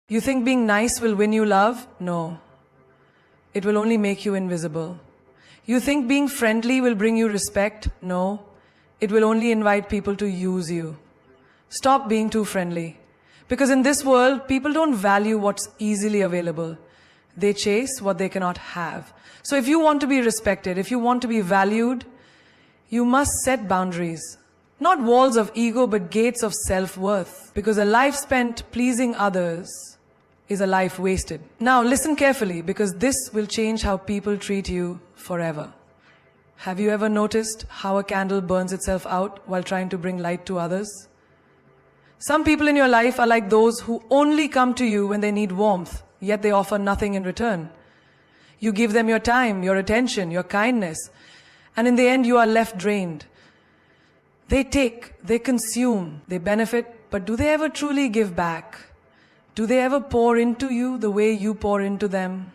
You think being nice will win you love? No. It will only make you invisible. You think being friendly will bring you respect? No. It will only invite people to use you. Stop being too friendly. Because in this world, people don't value what's easily available. They chase what they cannot have. So if you want to be respected, if you want to be valued, you must set boundaries. Not walls of ego, but gates of self-worth. Because a life spent pleasing others is a life wasted. Now listen carefully, because this will change how people treat you forever. Have you ever noticed how a candle burns itself out while trying to bring light to others? Some people in your life are like those who only come to you when they need warmth, yet they offer nothing in return. You give them your time, your attention, your kindness, and in the end you are left drained. They take, they consume, they benefit, but do they ever truly give back? Do they ever pour into you the way you pour into them?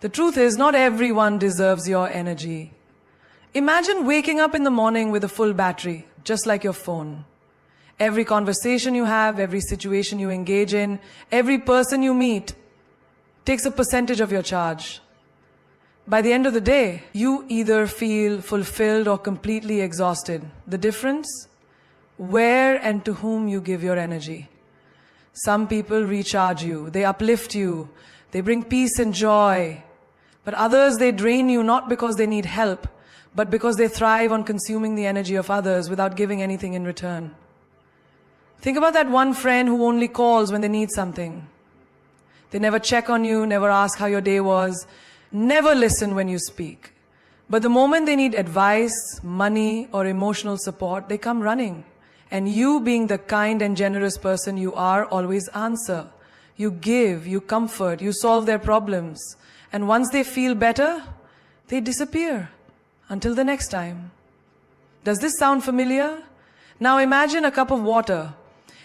The truth is, not everyone deserves your energy. Imagine waking up in the morning with a full battery, just like your phone. Every conversation you have, every situation you engage in, every person you meet takes a percentage of your charge. By the end of the day, you either feel fulfilled or completely exhausted. The difference? Where and to whom you give your energy. Some people recharge you, they uplift you, they bring peace and joy. But others, they drain you not because they need help, but because they thrive on consuming the energy of others without giving anything in return. Think about that one friend who only calls when they need something. They never check on you, never ask how your day was, never listen when you speak. But the moment they need advice, money, or emotional support, they come running. And you, being the kind and generous person you are, always answer. You give, you comfort, you solve their problems. And once they feel better, they disappear. Until the next time. Does this sound familiar? Now imagine a cup of water.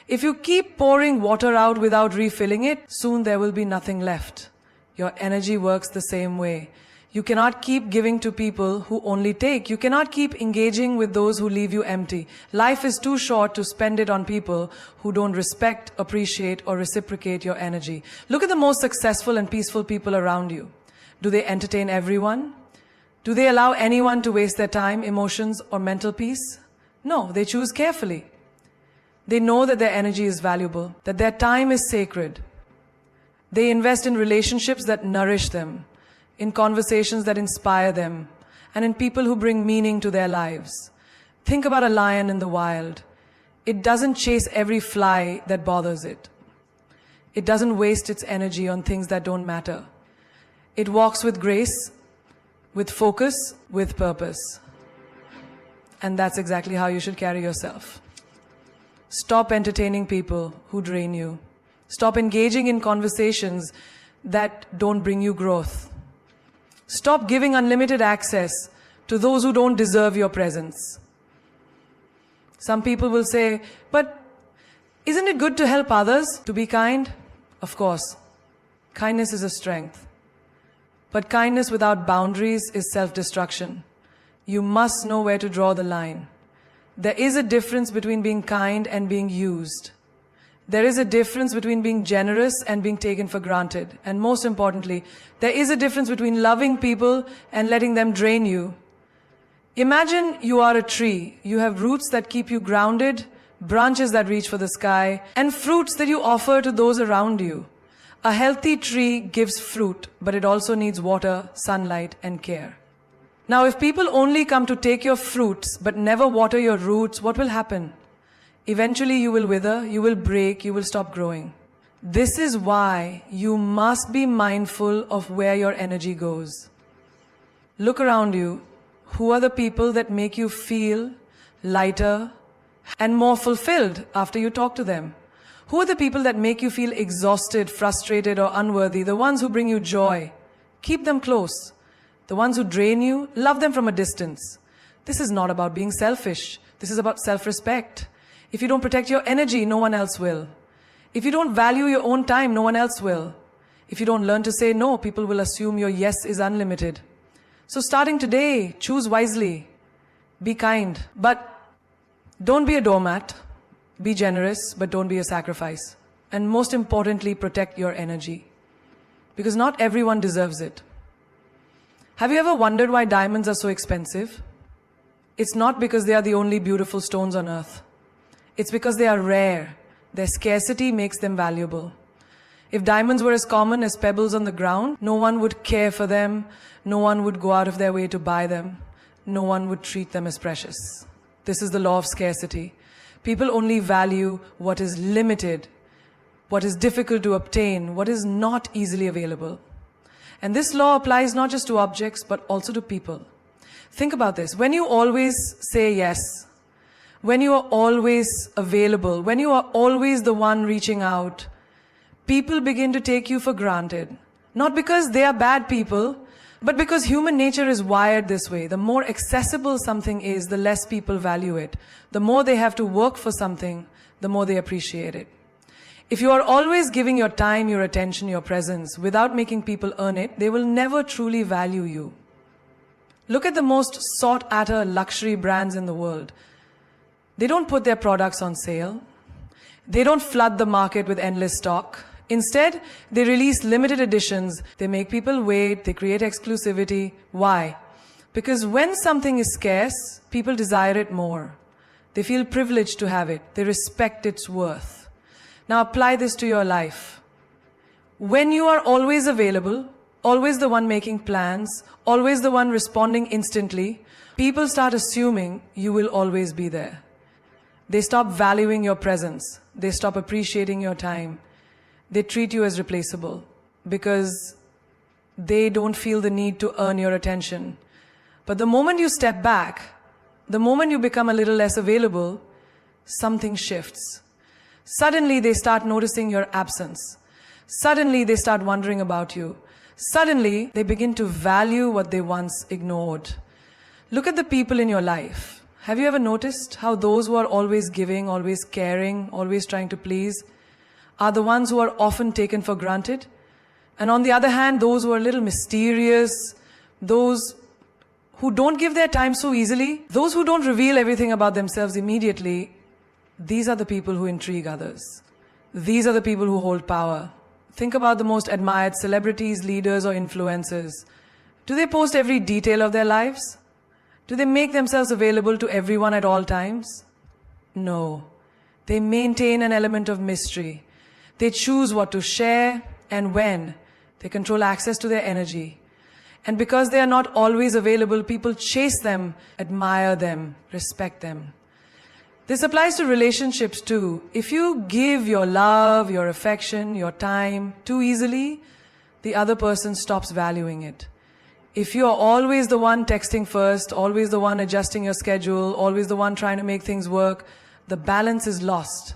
If you keep pouring water out without refilling it, soon there will be nothing left. Your energy works the same way. You cannot keep giving to people who only take. You cannot keep engaging with those who leave you empty. Life is too short to spend it on people who don't respect, appreciate, or reciprocate your energy. Look at the most successful and peaceful people around you. Do they entertain everyone? Do they allow anyone to waste their time, emotions, or mental peace? No, they choose carefully. They know that their energy is valuable, that their time is sacred. They invest in relationships that nourish them, in conversations that inspire them, and in people who bring meaning to their lives. Think about a lion in the wild. It doesn't chase every fly that bothers it. It doesn't waste its energy on things that don't matter. It walks with grace, with focus, with purpose. And that's exactly how you should carry yourself. Stop entertaining people who drain you. Stop engaging in conversations that don't bring you growth. Stop giving unlimited access to those who don't deserve your presence. Some people will say, but isn't it good to help others, to be kind? Of course. Kindness is a strength. But kindness without boundaries is self-destruction. You must know where to draw the line. There is a difference between being kind and being used. There is a difference between being generous and being taken for granted. And most importantly, there is a difference between loving people and letting them drain you. Imagine you are a tree. You have roots that keep you grounded, branches that reach for the sky, and fruits that you offer to those around you. A healthy tree gives fruit, but it also needs water, sunlight, and care. Now, if people only come to take your fruits, but never water your roots, what will happen? Eventually you will wither, you will break, you will stop growing. This is why you must be mindful of where your energy goes. Look around you. Who are the people that make you feel lighter and more fulfilled after you talk to them? Who are the people that make you feel exhausted, frustrated, or unworthy? The ones who bring you joy. Keep them close. The ones who drain you, love them from a distance. This is not about being selfish. This is about self-respect. If you don't protect your energy, no one else will. If you don't value your own time, no one else will. If you don't learn to say no, people will assume your yes is unlimited. So starting today, choose wisely. Be kind, but don't be a doormat. Be generous, but don't be a sacrifice. And most importantly, protect your energy. Because not everyone deserves it. Have you ever wondered why diamonds are so expensive? It's not because they are the only beautiful stones on earth. It's because they are rare. Their scarcity makes them valuable. If diamonds were as common as pebbles on the ground, no one would care for them, no one would go out of their way to buy them, no one would treat them as precious. This is the law of scarcity. People only value what is limited, what is difficult to obtain, what is not easily available. And this law applies not just to objects, but also to people. Think about this. When you always say yes, when you are always available, when you are always the one reaching out, people begin to take you for granted. Not because they are bad people, but because human nature is wired this way. The more accessible something is, the less people value it. The more they have to work for something, the more they appreciate it. If you are always giving your time, your attention, your presence, without making people earn it, they will never truly value you. Look at the most sought-after luxury brands in the world. They don't put their products on sale. They don't flood the market with endless stock. Instead, they release limited editions. They make people wait. They create exclusivity. Why? Because when something is scarce, people desire it more. They feel privileged to have it. They respect its worth. Now apply this to your life. When you are always available, always the one making plans, always the one responding instantly, people start assuming you will always be there. They stop valuing your presence. They stop appreciating your time. They treat you as replaceable because they don't feel the need to earn your attention. But the moment you step back, the moment you become a little less available, something shifts. Suddenly they start noticing your absence. Suddenly they start wondering about you. Suddenly they begin to value what they once ignored. Look at the people in your life. Have you ever noticed how those who are always giving, always caring, always trying to please, are the ones who are often taken for granted? And on the other hand, those who are a little mysterious, those who don't give their time so easily, those who don't reveal everything about themselves immediately, these are the people who intrigue others. These are the people who hold power. Think about the most admired celebrities, leaders, or influencers. Do they post every detail of their lives? Do they make themselves available to everyone at all times? No. They maintain an element of mystery. They choose what to share and when. They control access to their energy. And because they are not always available, people chase them, admire them, respect them. This applies to relationships too. If you give your love, your affection, your time too easily, the other person stops valuing it. If you are always the one texting first, always the one adjusting your schedule, always the one trying to make things work, the balance is lost.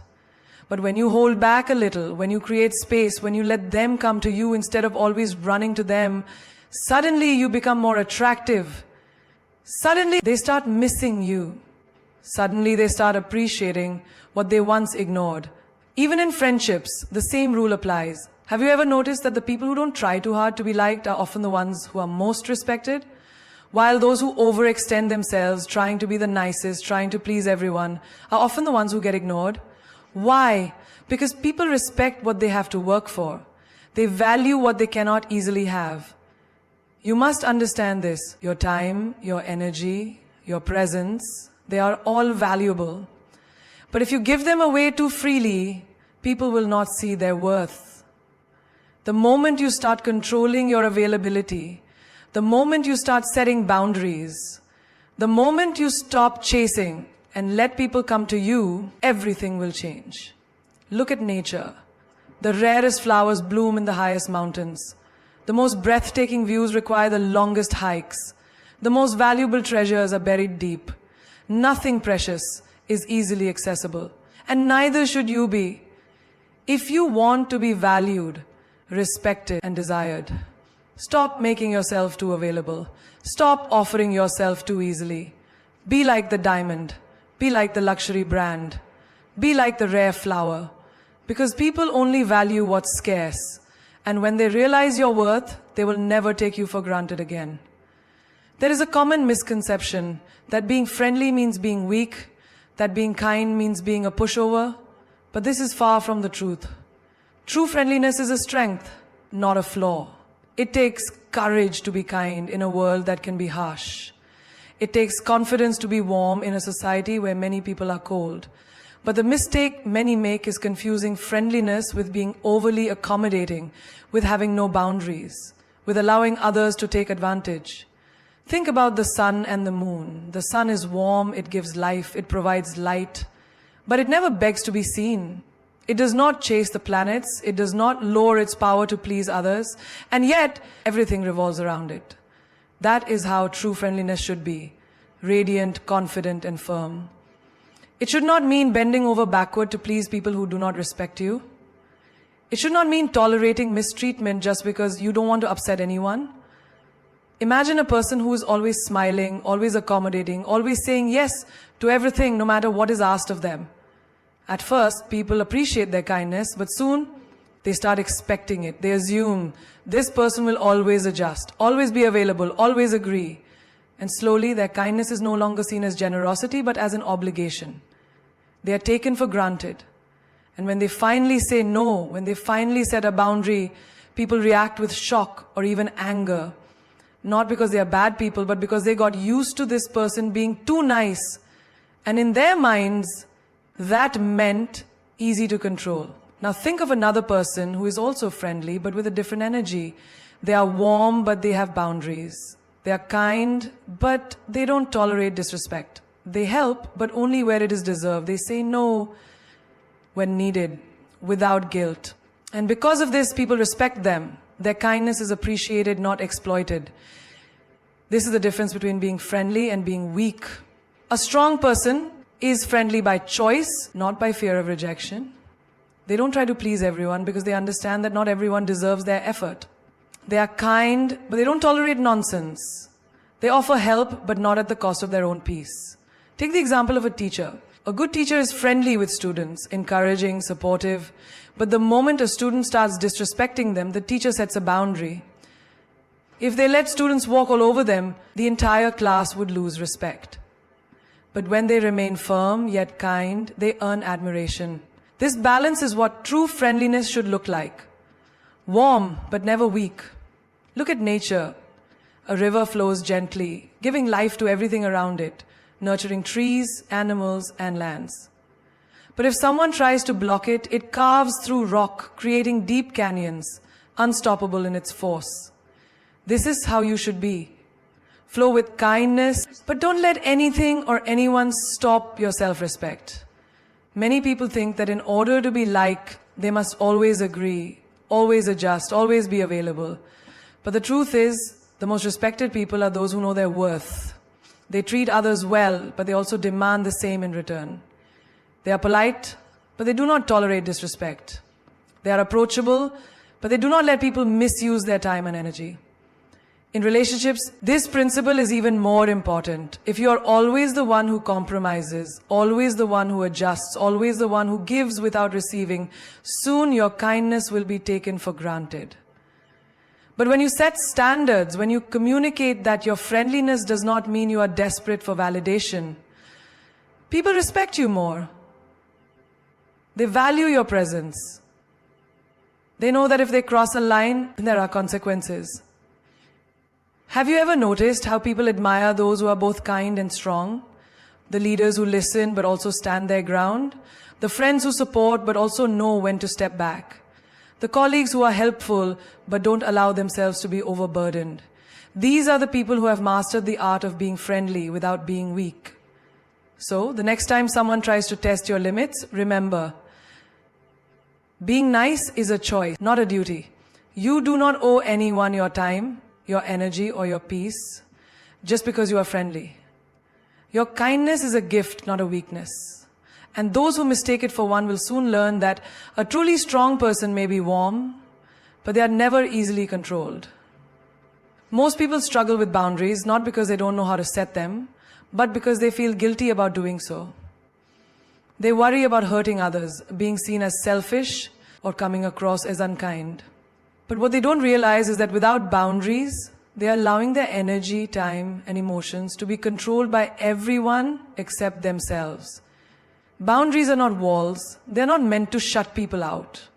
But when you hold back a little, when you create space, when you let them come to you instead of always running to them, suddenly you become more attractive. Suddenly they start missing you. Suddenly they start appreciating what they once ignored. Even in friendships, the same rule applies. Have you ever noticed that the people who don't try too hard to be liked are often the ones who are most respected? While those who overextend themselves, trying to be the nicest, trying to please everyone, are often the ones who get ignored. Why? Because people respect what they have to work for. They value what they cannot easily have. You must understand this. Your time, your energy, your presence, they are all valuable. But if you give them away too freely, people will not see their worth. The moment you start controlling your availability, the moment you start setting boundaries, the moment you stop chasing and let people come to you, everything will change. Look at nature. The rarest flowers bloom in the highest mountains. The most breathtaking views require the longest hikes. The most valuable treasures are buried deep. Nothing precious is easily accessible, and neither should you be. If you want to be valued, respected, and desired, stop making yourself too available. Stop offering yourself too easily. Be like the diamond. Be like the luxury brand. Be like the rare flower. Because people only value what's scarce. And when they realize your worth, they will never take you for granted again. There is a common misconception that being friendly means being weak, that being kind means being a pushover, but this is far from the truth. True friendliness is a strength, not a flaw. It takes courage to be kind in a world that can be harsh. It takes confidence to be warm in a society where many people are cold. But the mistake many make is confusing friendliness with being overly accommodating, with having no boundaries, with allowing others to take advantage. Think about the sun and the moon. The sun is warm, it gives life, it provides light, but it never begs to be seen. It does not chase the planets, it does not lower its power to please others, and yet everything revolves around it. That is how true friendliness should be, radiant, confident, and firm. It should not mean bending over backward to please people who do not respect you. It should not mean tolerating mistreatment just because you don't want to upset anyone. Imagine a person who is always smiling, always accommodating, always saying yes to everything no matter what is asked of them. At first, people appreciate their kindness, but soon they start expecting it. They assume this person will always adjust, always be available, always agree. And slowly their kindness is no longer seen as generosity but as an obligation. They are taken for granted. And when they finally say no, when they finally set a boundary, people react with shock or even anger. Not because they are bad people, but because they got used to this person being too nice. And in their minds, that meant easy to control. Now think of another person who is also friendly, but with a different energy. They are warm, but they have boundaries. They are kind, but they don't tolerate disrespect. They help, but only where it is deserved. They say no when needed, without guilt. And because of this, people respect them. Their kindness is appreciated, not exploited. This is the difference between being friendly and being weak. A strong person is friendly by choice, not by fear of rejection. They don't try to please everyone because they understand that not everyone deserves their effort. They are kind, but they don't tolerate nonsense. They offer help, but not at the cost of their own peace. Take the example of a teacher. A good teacher is friendly with students, encouraging, supportive. But the moment a student starts disrespecting them, the teacher sets a boundary. If they let students walk all over them, the entire class would lose respect. But when they remain firm yet kind, they earn admiration. This balance is what true friendliness should look like. Warm, but never weak. Look at nature. A river flows gently, giving life to everything around it, nurturing trees, animals, and lands. But if someone tries to block it, it carves through rock, creating deep canyons, unstoppable in its force. This is how you should be. Flow with kindness, but don't let anything or anyone stop your self-respect. Many people think that in order to be liked, they must always agree, always adjust, always be available. But the truth is, the most respected people are those who know their worth. They treat others well, but they also demand the same in return. They are polite, but they do not tolerate disrespect. They are approachable, but they do not let people misuse their time and energy. In relationships, this principle is even more important. If you are always the one who compromises, always the one who adjusts, always the one who gives without receiving, soon your kindness will be taken for granted. But when you set standards, when you communicate that your friendliness does not mean you are desperate for validation, people respect you more. They value your presence. They know that if they cross a line, there are consequences. Have you ever noticed how people admire those who are both kind and strong? The leaders who listen but also stand their ground? The friends who support but also know when to step back? The colleagues who are helpful but don't allow themselves to be overburdened? These are the people who have mastered the art of being friendly without being weak. So, the next time someone tries to test your limits, remember, being nice is a choice, not a duty. You do not owe anyone your time, your energy, or your peace just because you are friendly. Your kindness is a gift, not a weakness. And those who mistake it for one will soon learn that a truly strong person may be warm, but they are never easily controlled. Most people struggle with boundaries not because they don't know how to set them, but because they feel guilty about doing so. They worry about hurting others, being seen as selfish, or coming across as unkind. But what they don't realize is that without boundaries, they are allowing their energy, time, and emotions to be controlled by everyone except themselves. Boundaries are not walls. They're not meant to shut people out.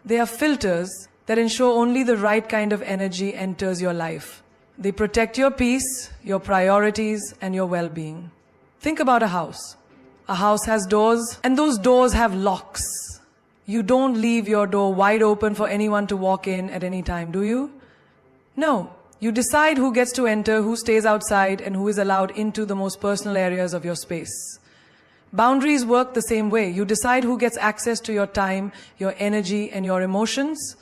They are filters that ensure only the right kind of energy enters your life. They protect your peace, your priorities, and your well-being. Think about a house. A house has doors, and those doors have locks. You don't leave your door wide open for anyone to walk in at any time, do you? No. You decide who gets to enter, who stays outside, and who is allowed into the most personal areas of your space. Boundaries work the same way. You decide who gets access to your time, your energy, and your emotions.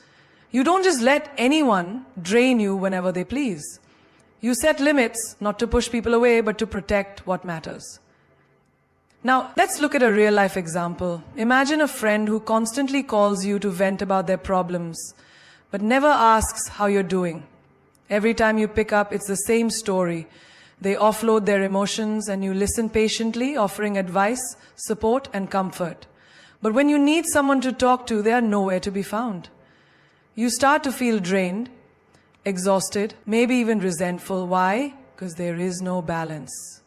You don't just let anyone drain you whenever they please. You set limits, not to push people away, but to protect what matters. Now, let's look at a real-life example. Imagine a friend who constantly calls you to vent about their problems, but never asks how you're doing. Every time you pick up, it's the same story. They offload their emotions and you listen patiently, offering advice, support, and comfort. But when you need someone to talk to, they are nowhere to be found. You start to feel drained, exhausted, maybe even resentful. Why? Because there is no balance.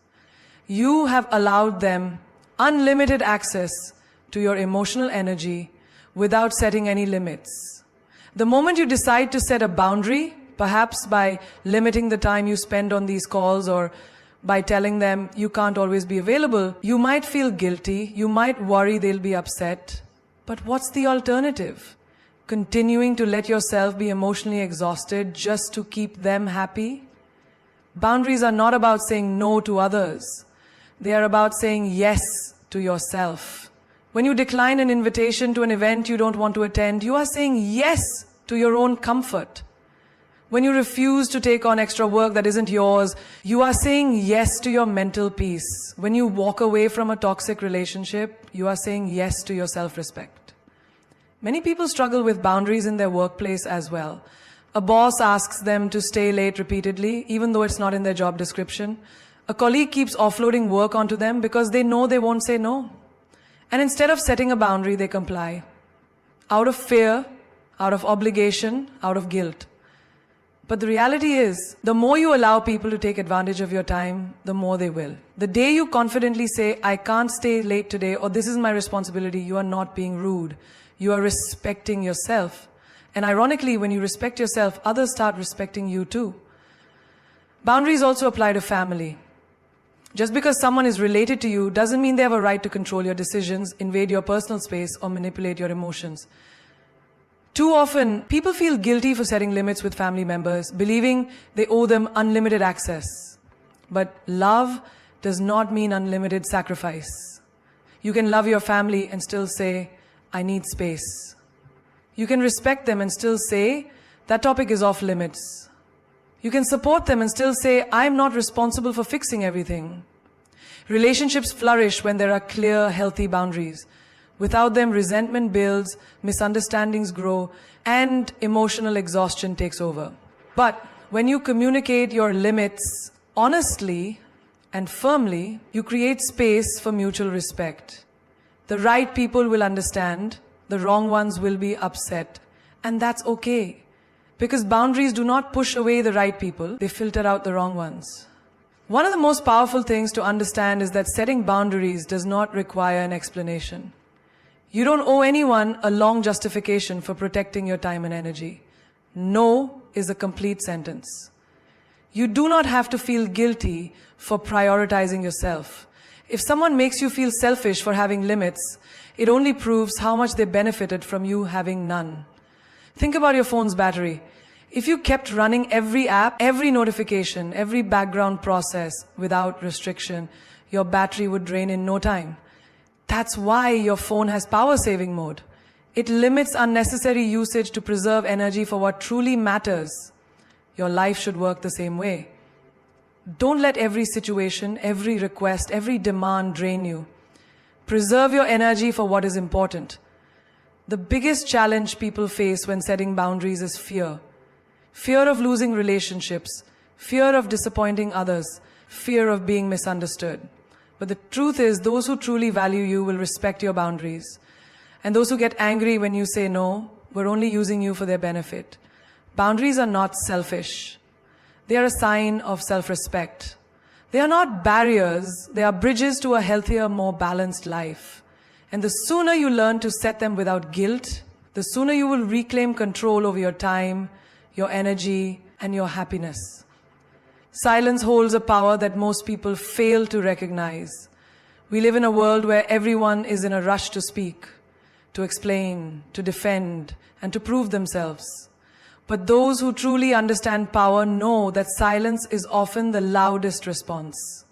You have allowed them unlimited access to your emotional energy without setting any limits. The moment you decide to set a boundary, perhaps by limiting the time you spend on these calls or by telling them you can't always be available, you might feel guilty, you might worry they'll be upset. But what's the alternative? Continuing to let yourself be emotionally exhausted just to keep them happy? Boundaries are not about saying no to others. They are about saying yes to yourself. When you decline an invitation to an event you don't want to attend, you are saying yes to your own comfort. When you refuse to take on extra work that isn't yours, you are saying yes to your mental peace. When you walk away from a toxic relationship, you are saying yes to your self-respect. Many people struggle with boundaries in their workplace as well. A boss asks them to stay late repeatedly, even though it's not in their job description. A colleague keeps offloading work onto them because they know they won't say no. And instead of setting a boundary, they comply. Out of fear, out of obligation, out of guilt. But the reality is, the more you allow people to take advantage of your time, the more they will. The day you confidently say, I can't stay late today, or this is my responsibility, you are not being rude. You are respecting yourself. And ironically, when you respect yourself, others start respecting you too. Boundaries also apply to family. Just because someone is related to you doesn't mean they have a right to control your decisions, invade your personal space, or manipulate your emotions. Too often, people feel guilty for setting limits with family members, believing they owe them unlimited access. But love does not mean unlimited sacrifice. You can love your family and still say, I need space. You can respect them and still say, that topic is off limits. You can support them and still say, I'm not responsible for fixing everything. Relationships flourish when there are clear, healthy boundaries. Without them, resentment builds, misunderstandings grow, and emotional exhaustion takes over. But when you communicate your limits honestly and firmly, you create space for mutual respect. The right people will understand, the wrong ones will be upset. And that's okay. Because boundaries do not push away the right people, they filter out the wrong ones. One of the most powerful things to understand is that setting boundaries does not require an explanation. You don't owe anyone a long justification for protecting your time and energy. No is a complete sentence. You do not have to feel guilty for prioritizing yourself. If someone makes you feel selfish for having limits, it only proves how much they benefited from you having none. Think about your phone's battery. If you kept running every app, every notification, every background process without restriction, your battery would drain in no time. That's why your phone has power saving mode. It limits unnecessary usage to preserve energy for what truly matters. Your life should work the same way. Don't let every situation, every request, every demand drain you. Preserve your energy for what is important. The biggest challenge people face when setting boundaries is fear. Fear of losing relationships, fear of disappointing others, fear of being misunderstood. But the truth is, those who truly value you will respect your boundaries. And those who get angry when you say no, we're only using you for their benefit. Boundaries are not selfish. They are a sign of self-respect. They are not barriers, they are bridges to a healthier, more balanced life. And the sooner you learn to set them without guilt, the sooner you will reclaim control over your time, your energy, and your happiness. Silence holds a power that most people fail to recognize. We live in a world where everyone is in a rush to speak, to explain, to defend, and to prove themselves. But those who truly understand power know that silence is often the loudest response.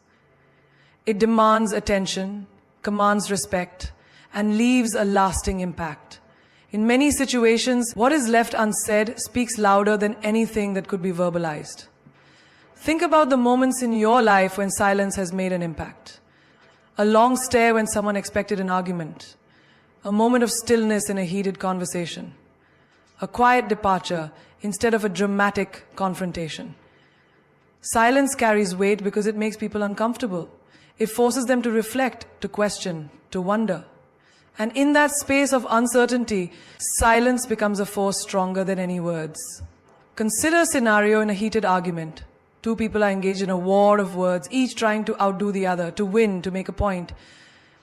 It demands attention, commands respect, and leaves a lasting impact. In many situations, what is left unsaid speaks louder than anything that could be verbalized. Think about the moments in your life when silence has made an impact. A long stare when someone expected an argument. A moment of stillness in a heated conversation. A quiet departure instead of a dramatic confrontation. Silence carries weight because it makes people uncomfortable. It forces them to reflect, to question, to wonder. And in that space of uncertainty, silence becomes a force stronger than any words. Consider a scenario in a heated argument. Two people are engaged in a war of words, each trying to outdo the other, to win, to make a point.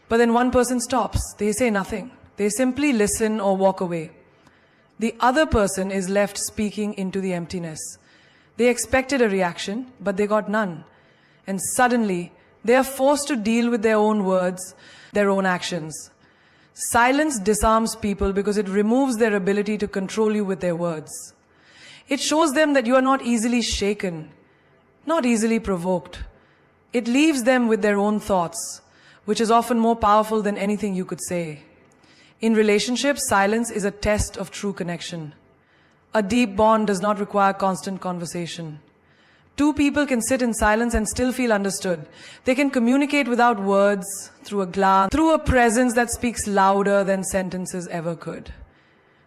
But then one person stops. They say nothing. They simply listen or walk away. The other person is left speaking into the emptiness. They expected a reaction, but they got none. And suddenly, they are forced to deal with their own words, their own actions. Silence disarms people because it removes their ability to control you with their words. It shows them that you are not easily shaken, not easily provoked. It leaves them with their own thoughts, which is often more powerful than anything you could say. In relationships, silence is a test of true connection. A deep bond does not require constant conversation. Two people can sit in silence and still feel understood. They can communicate without words, through a glance, through a presence that speaks louder than sentences ever could.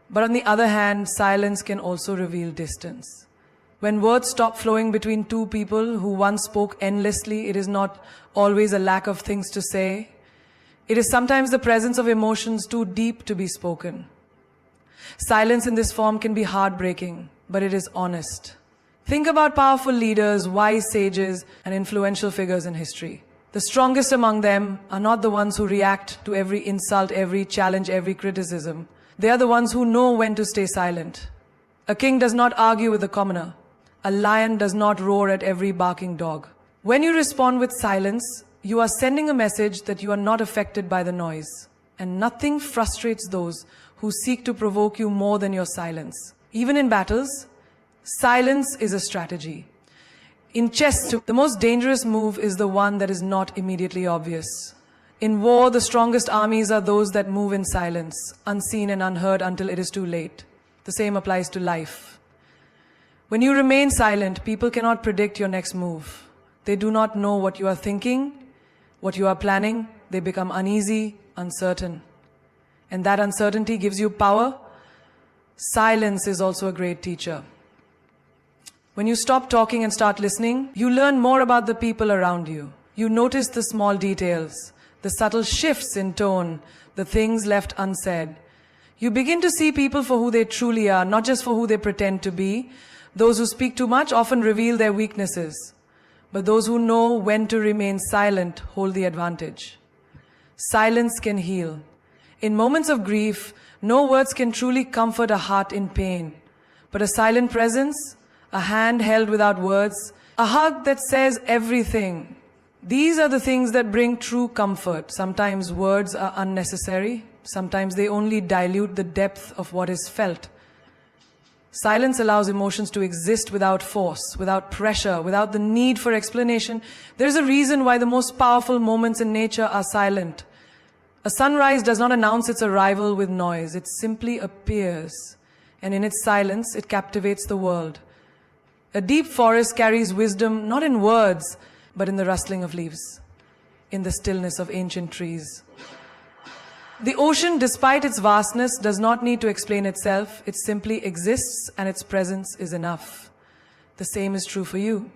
But on the other hand, silence can also reveal distance. When words stop flowing between two people who once spoke endlessly, it is not always a lack of things to say. It is sometimes the presence of emotions too deep to be spoken. Silence in this form can be heartbreaking, but it is honest. Think about powerful leaders, wise sages, and influential figures in history. The strongest among them are not the ones who react to every insult, every challenge, every criticism. They are the ones who know when to stay silent. A king does not argue with the commoner. A lion does not roar at every barking dog. When you respond with silence, you are sending a message that you are not affected by the noise. And nothing frustrates those who seek to provoke you more than your silence. Even in battles, silence is a strategy. In chess, the most dangerous move is the one that is not immediately obvious. In war, the strongest armies are those that move in silence, unseen and unheard until it is too late. The same applies to life. When you remain silent, people cannot predict your next move. They do not know what you are thinking, what you are planning. They become uneasy, uncertain. And that uncertainty gives you power. Silence is also a great teacher. When you stop talking and start listening, you learn more about the people around you. You notice the small details, the subtle shifts in tone, the things left unsaid. You begin to see people for who they truly are, not just for who they pretend to be. Those who speak too much often reveal their weaknesses, but those who know when to remain silent hold the advantage. Silence can heal. In moments of grief, no words can truly comfort a heart in pain, but a silent presence, a hand held without words, a hug that says everything. These are the things that bring true comfort. Sometimes words are unnecessary. Sometimes they only dilute the depth of what is felt. Silence allows emotions to exist without force, without pressure, without the need for explanation. There is a reason why the most powerful moments in nature are silent. A sunrise does not announce its arrival with noise. It simply appears. And in its silence, it captivates the world. A deep forest carries wisdom not in words, but in the rustling of leaves, in the stillness of ancient trees. The ocean, despite its vastness, does not need to explain itself. It simply exists, and its presence is enough. The same is true for you.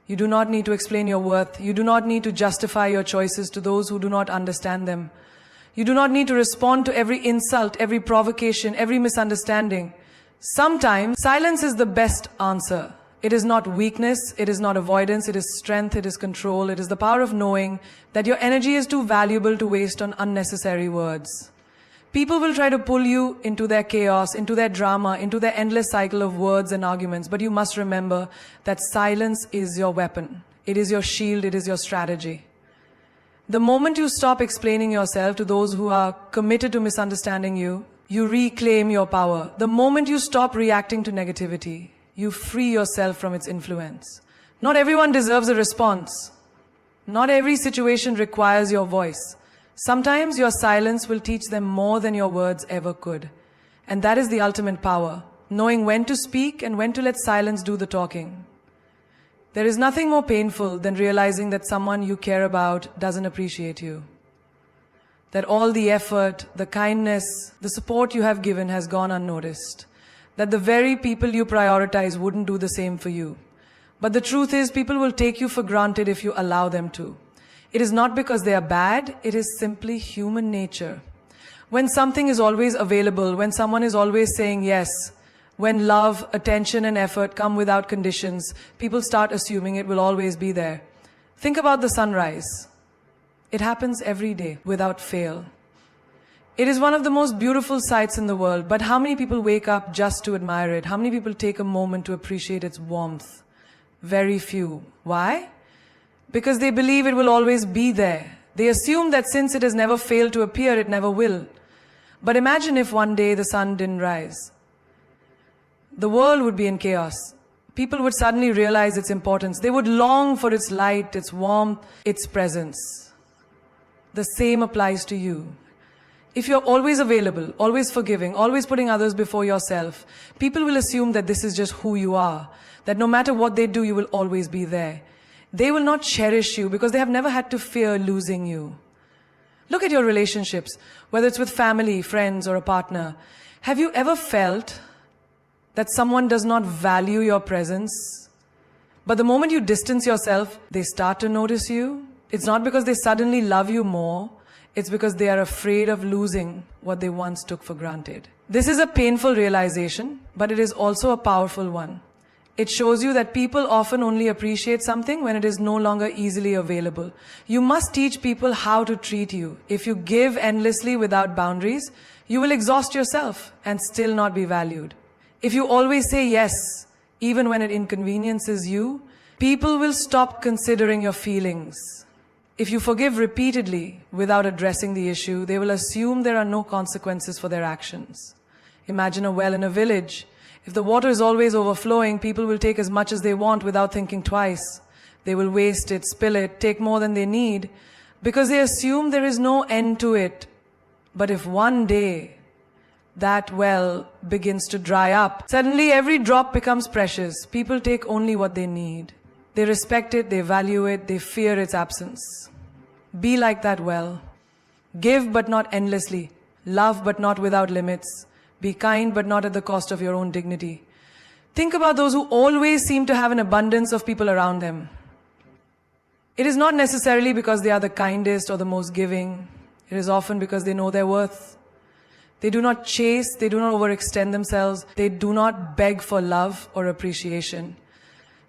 You do not need to explain your worth. You do not need to justify your choices to those who do not understand them. You do not need to respond to every insult, every provocation, every misunderstanding. Sometimes, silence is the best answer. It is not weakness, it is not avoidance, it is strength, it is control, it is the power of knowing that your energy is too valuable to waste on unnecessary words. People will try to pull you into their chaos, into their drama, into their endless cycle of words and arguments, but you must remember that silence is your weapon. It is your shield, it is your strategy. The moment you stop explaining yourself to those who are committed to misunderstanding you, you reclaim your power. The moment you stop reacting to negativity, you free yourself from its influence. Not everyone deserves a response. Not every situation requires your voice. Sometimes your silence will teach them more than your words ever could. And that is the ultimate power, knowing when to speak and when to let silence do the talking. There is nothing more painful than realizing that someone you care about doesn't appreciate you. That all the effort, the kindness, the support you have given has gone unnoticed. That the very people you prioritize wouldn't do the same for you. But the truth is, people will take you for granted if you allow them to. It is not because they are bad, it is simply human nature. When something is always available, when someone is always saying yes, when love, attention and effort come without conditions, people start assuming it will always be there. Think about the sunrise. It happens every day, without fail. It is one of the most beautiful sights in the world, but how many people wake up just to admire it? How many people take a moment to appreciate its warmth? Very few. Why? Because they believe it will always be there. They assume that since it has never failed to appear, it never will. But imagine if one day the sun didn't rise. The world would be in chaos. People would suddenly realize its importance. They would long for its light, its warmth, its presence. The same applies to you. If you're always available, always forgiving, always putting others before yourself, people will assume that this is just who you are, that no matter what they do, you will always be there. They will not cherish you because they have never had to fear losing you. Look at your relationships, whether it's with family, friends, or a partner. Have you ever felt that someone does not value your presence? But the moment you distance yourself, they start to notice you. It's not because they suddenly love you more. It's because they are afraid of losing what they once took for granted. This is a painful realization, but it is also a powerful one. It shows you that people often only appreciate something when it is no longer easily available. You must teach people how to treat you. If you give endlessly without boundaries, you will exhaust yourself and still not be valued. If you always say yes, even when it inconveniences you, people will stop considering your feelings. If you forgive repeatedly without addressing the issue, they will assume there are no consequences for their actions. Imagine a well in a village. If the water is always overflowing, people will take as much as they want without thinking twice. They will waste it, spill it, take more than they need, because they assume there is no end to it. But if one day that well begins to dry up, suddenly every drop becomes precious. People take only what they need. They respect it, they value it, they fear its absence. Be like that well. Give but not endlessly. Love but not without limits. Be kind but not at the cost of your own dignity. Think about those who always seem to have an abundance of people around them. It is not necessarily because they are the kindest or the most giving. It is often because they know their worth. They do not chase, they do not overextend themselves. They do not beg for love or appreciation.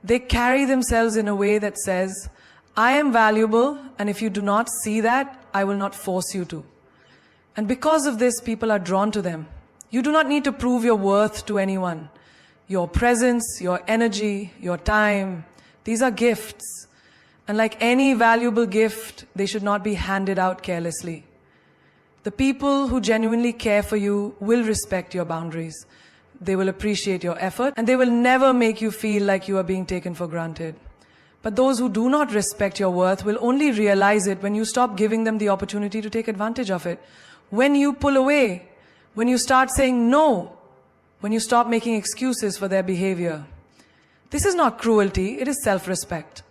They carry themselves in a way that says, I am valuable, and if you do not see that, I will not force you to. And because of this, people are drawn to them. You do not need to prove your worth to anyone. Your presence, your energy, your time, these are gifts. And like any valuable gift, they should not be handed out carelessly. The people who genuinely care for you will respect your boundaries. They will appreciate your effort, and they will never make you feel like you are being taken for granted. But those who do not respect your worth will only realize it when you stop giving them the opportunity to take advantage of it. When you pull away, when you start saying no, when you stop making excuses for their behavior. This is not cruelty, it is self-respect.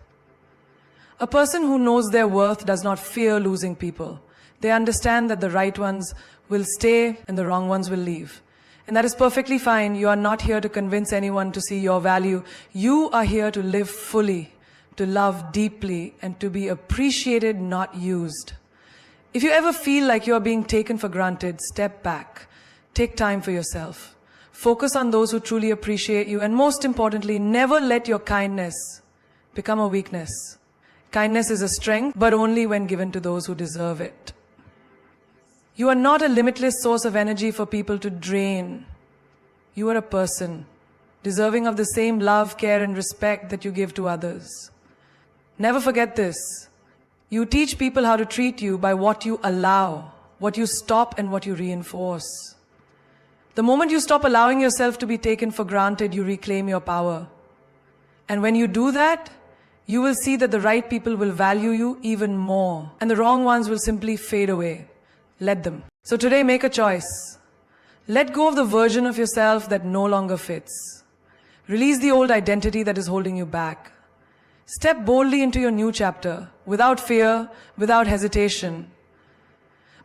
A person who knows their worth does not fear losing people. They understand that the right ones will stay and the wrong ones will leave. And that is perfectly fine. You are not here to convince anyone to see your value. You are here to live fully, to love deeply, and to be appreciated, not used. If you ever feel like you are being taken for granted, step back. Take time for yourself. Focus on those who truly appreciate you. And most importantly, never let your kindness become a weakness. Kindness is a strength, but only when given to those who deserve it. You are not a limitless source of energy for people to drain. You are a person, deserving of the same love, care, and respect that you give to others. Never forget this. You teach people how to treat you by what you allow, what you stop, and what you reinforce. The moment you stop allowing yourself to be taken for granted, you reclaim your power. And when you do that, you will see that the right people will value you even more, and the wrong ones will simply fade away. Let them. So today, make a choice. Let go of the version of yourself that no longer fits. Release the old identity that is holding you back. Step boldly into your new chapter, without fear, without hesitation.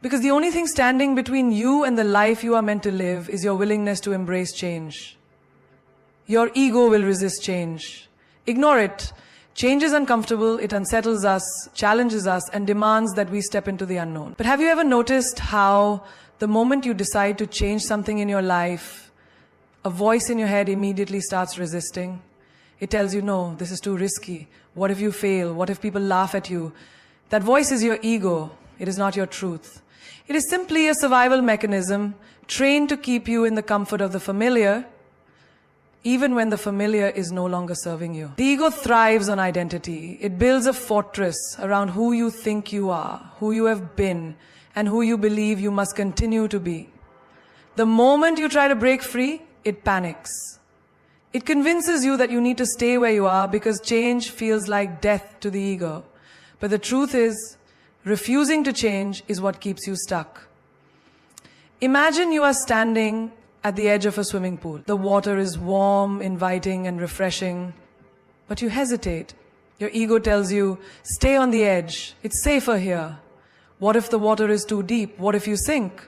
Because the only thing standing between you and the life you are meant to live is your willingness to embrace change. Your ego will resist change. Ignore it. Change is uncomfortable, it unsettles us, challenges us, and demands that we step into the unknown. But have you ever noticed how the moment you decide to change something in your life, a voice in your head immediately starts resisting? It tells you, no, this is too risky. What if you fail? What if people laugh at you? That voice is your ego. It is not your truth. It is simply a survival mechanism trained to keep you in the comfort of the familiar, even when the familiar is no longer serving you. The ego thrives on identity. It builds a fortress around who you think you are, who you have been, and who you believe you must continue to be. The moment you try to break free, it panics. It convinces you that you need to stay where you are because change feels like death to the ego. But the truth is, refusing to change is what keeps you stuck. Imagine you are standing at the edge of a swimming pool. The water is warm, inviting, and refreshing, but you hesitate. Your ego tells you, stay on the edge. It's safer here. What if the water is too deep? What if you sink?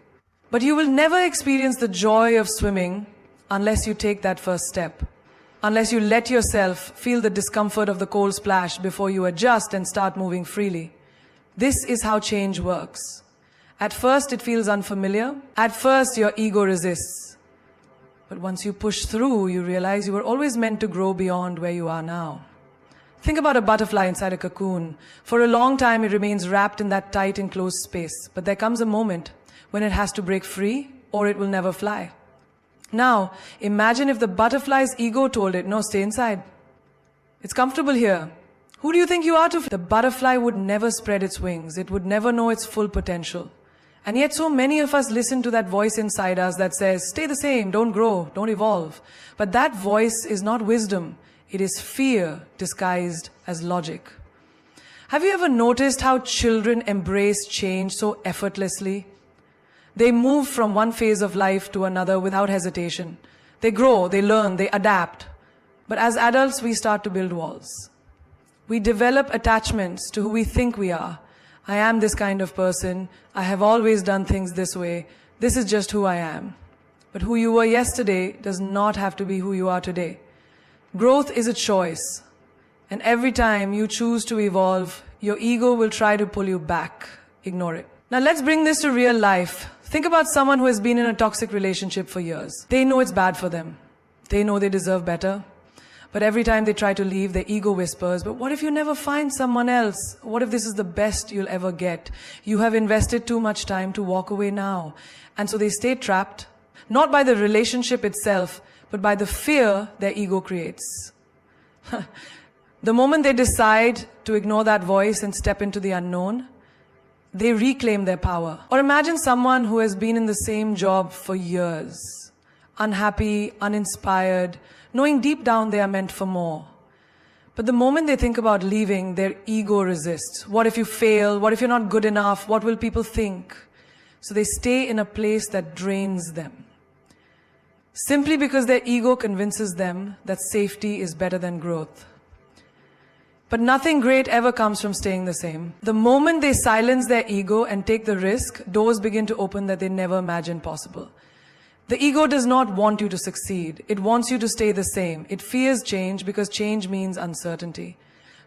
But you will never experience the joy of swimming unless you take that first step. Unless you let yourself feel the discomfort of the cold splash before you adjust and start moving freely. This is how change works. At first, it feels unfamiliar. At first, your ego resists. But once you push through, you realize you were always meant to grow beyond where you are now. Think about a butterfly inside a cocoon. For a long time, it remains wrapped in that tight, enclosed space. But there comes a moment when it has to break free, or it will never fly. Now, imagine if the butterfly's ego told it, no, stay inside. It's comfortable here. Who do you think you are to? The butterfly would never spread its wings. It would never know its full potential. And yet so many of us listen to that voice inside us that says, stay the same, don't grow, don't evolve. But that voice is not wisdom. It is fear disguised as logic. Have you ever noticed how children embrace change so effortlessly? They move from one phase of life to another without hesitation. They grow, they learn, they adapt. But as adults, we start to build walls. We develop attachments to who we think we are. I am this kind of person. I have always done things this way. This is just who I am. But who you were yesterday does not have to be who you are today. Growth is a choice. And every time you choose to evolve, your ego will try to pull you back. Ignore it. Now let's bring this to real life. Think about someone who has been in a toxic relationship for years. They know it's bad for them. They know they deserve better. But every time they try to leave, their ego whispers, but what if you never find someone else? What if this is the best you'll ever get? You have invested too much time to walk away now. And so they stay trapped, not by the relationship itself, but by the fear their ego creates. The moment they decide to ignore that voice and step into the unknown, they reclaim their power. Or imagine someone who has been in the same job for years, unhappy, uninspired, knowing deep down they are meant for more. But the moment they think about leaving, their ego resists. What if you fail? What if you're not good enough? What will people think? So they stay in a place that drains them. Simply because their ego convinces them that safety is better than growth. But nothing great ever comes from staying the same. The moment they silence their ego and take the risk, doors begin to open that they never imagined possible. The ego does not want you to succeed. It wants you to stay the same. It fears change because change means uncertainty.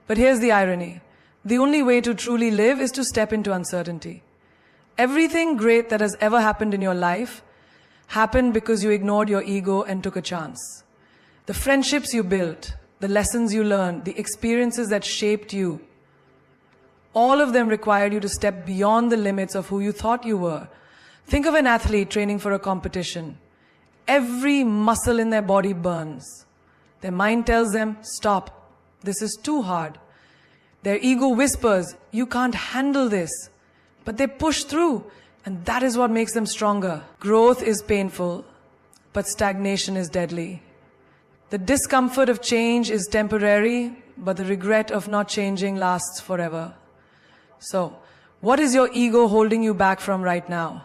But here's the irony. The only way to truly live is to step into uncertainty. Everything great that has ever happened in your life happened because you ignored your ego and took a chance. The friendships you built, the lessons you learned, the experiences that shaped you, all of them required you to step beyond the limits of who you thought you were. Think of an athlete training for a competition. Every muscle in their body burns. Their mind tells them, stop, this is too hard. Their ego whispers, you can't handle this. But they push through, and that is what makes them stronger. Growth is painful, but stagnation is deadly. The discomfort of change is temporary, but the regret of not changing lasts forever. So, what is your ego holding you back from right now?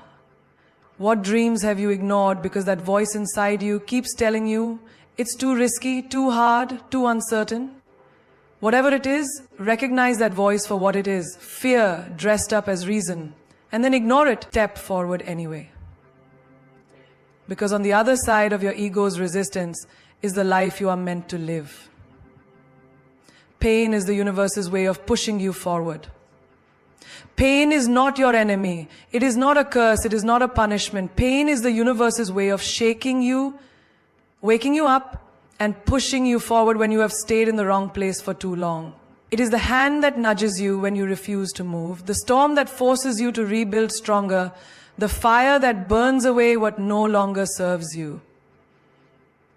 What dreams have you ignored because that voice inside you keeps telling you it's too risky, too hard, too uncertain? Whatever it is, recognize that voice for what it is, fear dressed up as reason, and then ignore it, step forward anyway. Because on the other side of your ego's resistance is the life you are meant to live. Pain is the universe's way of pushing you forward. Pain is not your enemy. It is not a curse. It is not a punishment. Pain is the universe's way of shaking you, waking you up, and pushing you forward when you have stayed in the wrong place for too long. It is the hand that nudges you when you refuse to move, the storm that forces you to rebuild stronger, the fire that burns away what no longer serves you.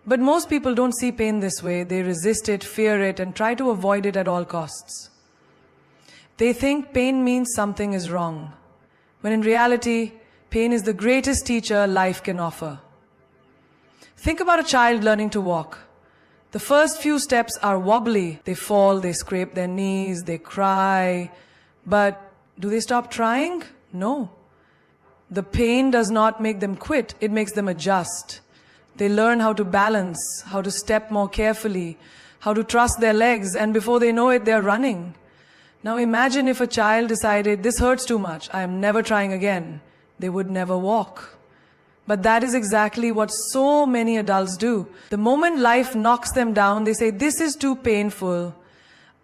But most people don't see pain this way. They resist it, fear it, and try to avoid it at all costs. They think pain means something is wrong, when in reality, pain is the greatest teacher life can offer. Think about a child learning to walk. The first few steps are wobbly. They fall, they scrape their knees, they cry. But do they stop trying? No. The pain does not make them quit, it makes them adjust. They learn how to balance, how to step more carefully, how to trust their legs, and before they know it, they're running. Now imagine if a child decided, this hurts too much, I am never trying again. They would never walk. But that is exactly what so many adults do. The moment life knocks them down, they say, this is too painful.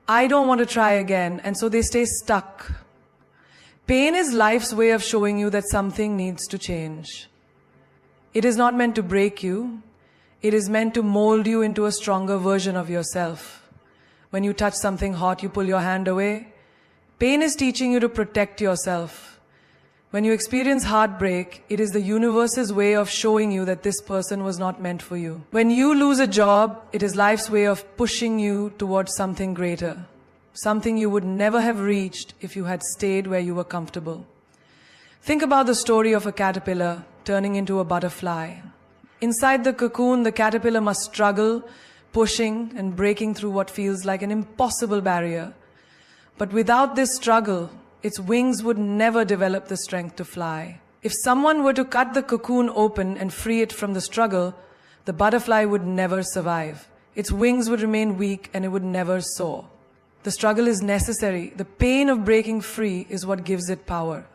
I don't want to try again. And so they stay stuck. Pain is life's way of showing you that something needs to change. It is not meant to break you. It is meant to mold you into a stronger version of yourself. When you touch something hot, you pull your hand away. Pain is teaching you to protect yourself. When you experience heartbreak, it is the universe's way of showing you that this person was not meant for you. When you lose a job, it is life's way of pushing you towards something greater, something you would never have reached if you had stayed where you were comfortable. Think about the story of a caterpillar turning into a butterfly. Inside the cocoon, the caterpillar must struggle, pushing and breaking through what feels like an impossible barrier. But without this struggle, its wings would never develop the strength to fly. If someone were to cut the cocoon open and free it from the struggle, the butterfly would never survive. Its wings would remain weak and it would never soar. The struggle is necessary. The pain of breaking free is what gives it power.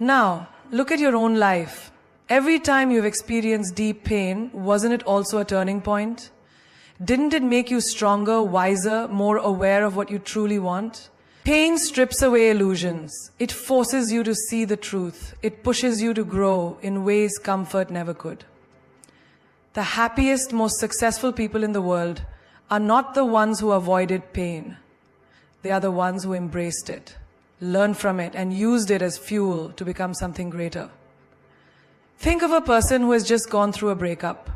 Now, look at your own life. Every time you've experienced deep pain, wasn't it also a turning point? Didn't it make you stronger, wiser, more aware of what you truly want? Pain strips away illusions. It forces you to see the truth. It pushes you to grow in ways comfort never could. The happiest, most successful people in the world are not the ones who avoided pain. They are the ones who embraced it, learned from it, and used it as fuel to become something greater. Think of a person who has just gone through a breakup.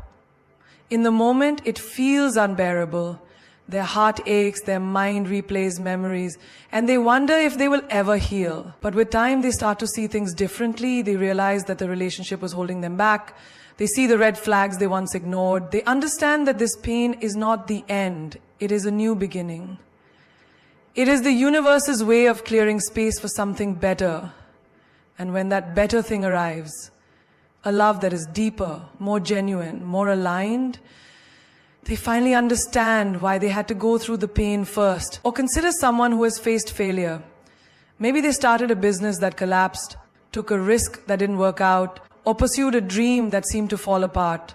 In the moment, it feels unbearable. Their heart aches, their mind replays memories, and they wonder if they will ever heal. But with time, they start to see things differently. They realize that the relationship was holding them back. They see the red flags they once ignored. They understand that this pain is not the end. It is a new beginning. It is the universe's way of clearing space for something better. And when that better thing arrives, a love that is deeper, more genuine, more aligned, they finally understand why they had to go through the pain first. Or consider someone who has faced failure. Maybe they started a business that collapsed, took a risk that didn't work out, or pursued a dream that seemed to fall apart.